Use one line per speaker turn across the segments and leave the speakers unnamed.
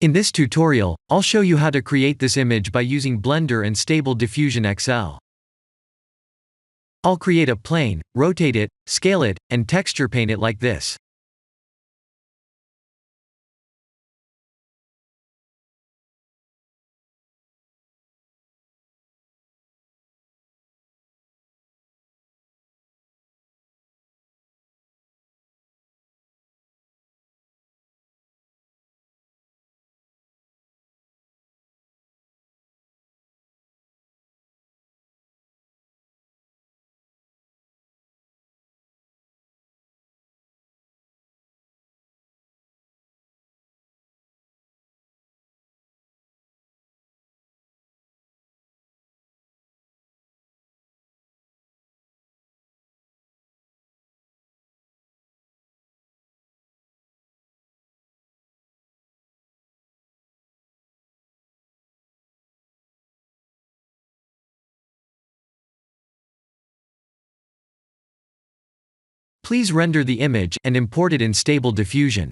In this tutorial, I'll show you how to create this image by using Blender and Stable Diffusion XL. I'll create a plane, rotate it, scale it, and texture paint it like this. Please render the image and import it in Stable Diffusion.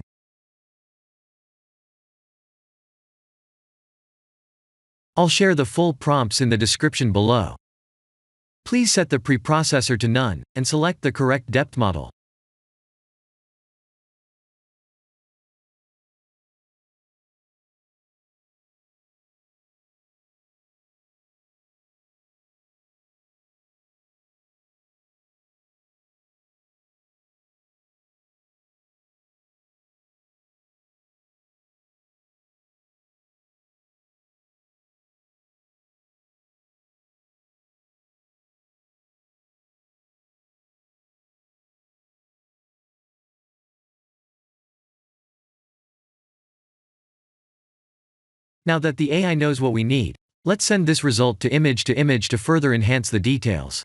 I'll share the full prompts in the description below. Please set the preprocessor to none, and select the correct depth model. Now that the AI knows what we need, let's send this result to image to further enhance the details.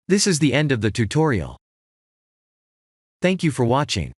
This is the end of the tutorial. Thank you for watching.